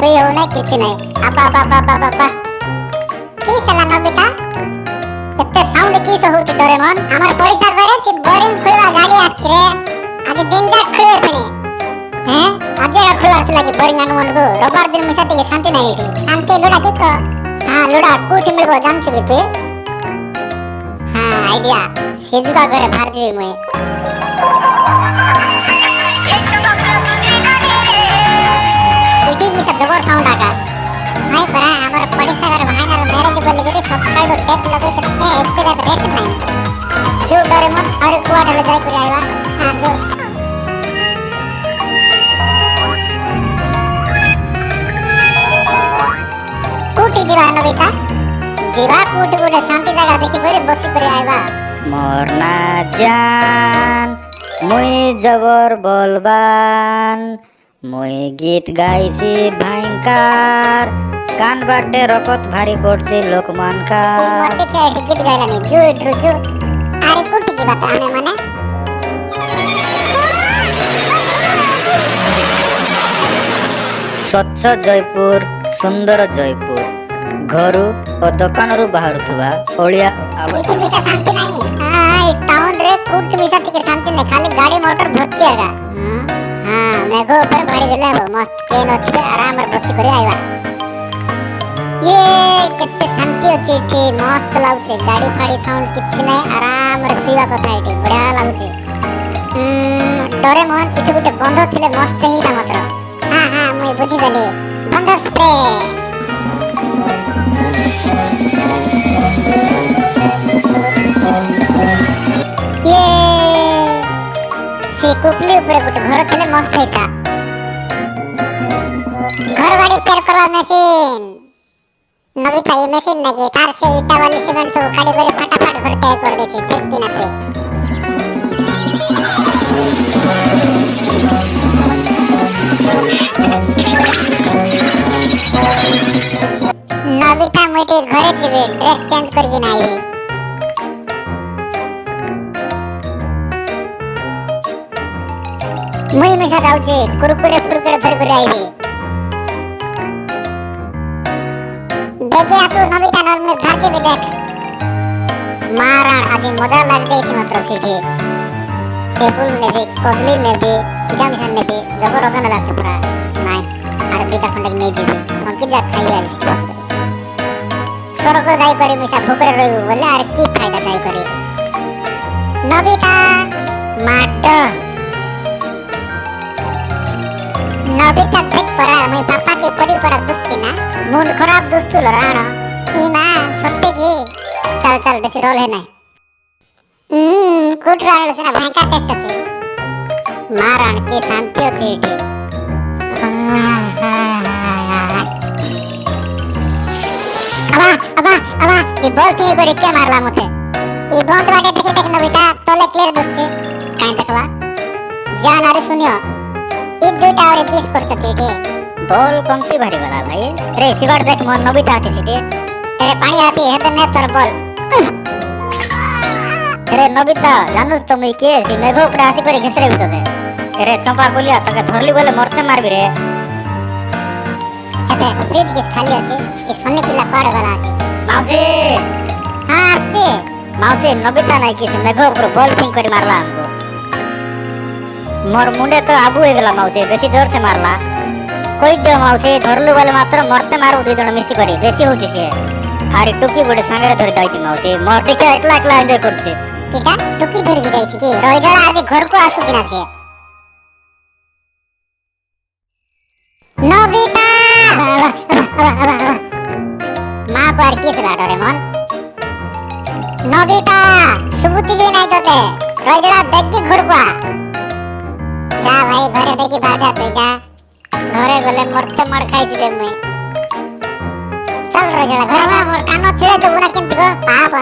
শুই হও নাই কিছু নাই। আবা আবা আবা আবা আবা কি সালা নবিতা এতে সাউন্ড কি হচ্ছে ডোরেমন? আমার পরিচার করে সে বোরিং খুলবা গাড়ি আসছে রে। আজ দিন যাক খুলে ফেলে হ্যাঁ আজ আর খুলে আসতে লাগে বোরিং আনুমান গো। রবার দিন মিশা থেকে শান্তি নাই এটি। শান্তি লুড়া কি কো? হ্যাঁ লুড়া কুটি মিলবো জানছি তুই? হ্যাঁ আইডিয়া সেজুকা করে ভার দিবি মুই। জবর সাউন্ড আগা ভাই পরা আমার পরিচার ভাইনার ম্যারেজ বলি গেলি সবটাই টেক লগে করতে এতে রেট নাই। जो डोरेमन और कुआ ढले जाय करे आइबा। हां जो कुटी जीवा नबिता जीवा कुटी गोटे शांति जगह देखि करे बसी करे आइबा। मोर ना जान मुई जबर बलबान मुई गीत गाइसी भयंकर कान बाटे रकत भारी पड़ছে लोकमान का ई मोटे के गीत गाइला नी जो रुजु আরে কুটি কি বাতা আনে মানে স্বচ্ছ জয়পুর সুন্দর জয়পুর ঘরু ও দোকানରୁ ବାହାରୁଥିବା ଅଳିଆ শান্তি নাই। এই টাউন রে কুটি মিশা থেকে শান্তি নাই খালি গাড়ি মোটর ভর্তি আগা। হ্যাঁ মেঘ উপর ভাড়ি দিলে হবো মস্ত ট্রেন আছে আরাম রে বসি করে আইবা। ये केते शांति अछि एठी मस्त लागुचे गाड़ी फाड़ी साउंड किछ नै आराम रे सुइबा कथा एठी बढिया लागुचे। डोरेमन किछ गुटे बंध थिले मस्त हिटा मात्र। हां हां मुई बुझी गली बंध स्प्रे ये से कुपली ऊपर गुटे घर थिले मस्त हिटा घर गाड़ी पेर करवा मशीन नबिता ये मशीन लगे तार से ईटा वाली सीमेंट से उखाड़ी करे फटाफट घर तय कर देछे ठीक दिन पे। नबिता मोटे घरे थिबे ड्रेस चेंज करके ना आइबे। मुई मिसा जाउचे कुरकुरे धर कर आइबे। देखे तू नबिता नल में घर के भी देख मारा आज मजा लग गई मात्र सीटी टेबल में भी कदली में भी पिजामिशन में भी जबरदस्त लगते पूरा नाइ आर बीटा खंडक नहीं जीबे संकी जा खाई आली बस स्वर्ग जाई करे मिसा भूखरे रहिबो बोले आर की फायदा जाई करे। नबिता माट नबिता देख परा मैं पापा के पड़ी पड़ा दुस्ती ना मूड खराब दोस्तु लराण इमा सत्य की चल चल बेसी रोल है ना कुट राण से भयंकर टेस्ट আছে मारण की शांति होती है अबा ये बॉल के ऊपर क्या मारला मुझे ये बहुत वाटे देखे देख नबिता तोले क्लियर दोस्ती काहे देखवा जान आरे सुनियो ये दुटा और किस पर सकते बॉल कमती भारी वाला भाई रे सिगारेट देख मोर नबिता आती सिटी तेरे पानी आती है तो ने तोर बॉल रे नबिता जानूस तो मैं के सी मेघ ऊपर आसी करे घिसरे उतते रे चंपा बोलिया तके धरली बोले मरते मारबी रे अबे फ्रिज के खाली আছে ये सोने पिला पाड़ वाला আছে मौसी हां আছে मौसी नबिता नहीं किसी मेघ ऊपर बॉल फिंग कर मारला हमको मोर मुंडे तो आबू हो गेला मौसी बेसी जोर से मारला कोई दे मौसी धरलु वाले मात्र मरते मारू दुई जण मिसी करी बेसी होची से आरे टुकी बडे संगरे धरि दाइची मौसी मोर टिके एकला एकला एन्जॉय करछि किटा टुकी धरि की दाइची की रोइजला आज घर को आसु किना छे नबिता मां पर किस लाडो रे मन नबिता सुबुती के नहीं तोते रोइजला बेगी घर को जा भाई घरे बेगी बाजा तो जा घरे गले मरते मार खाइছি दे मैं चल रोइजला घर में मोर कानो छिड़े तो उना किंतु पाप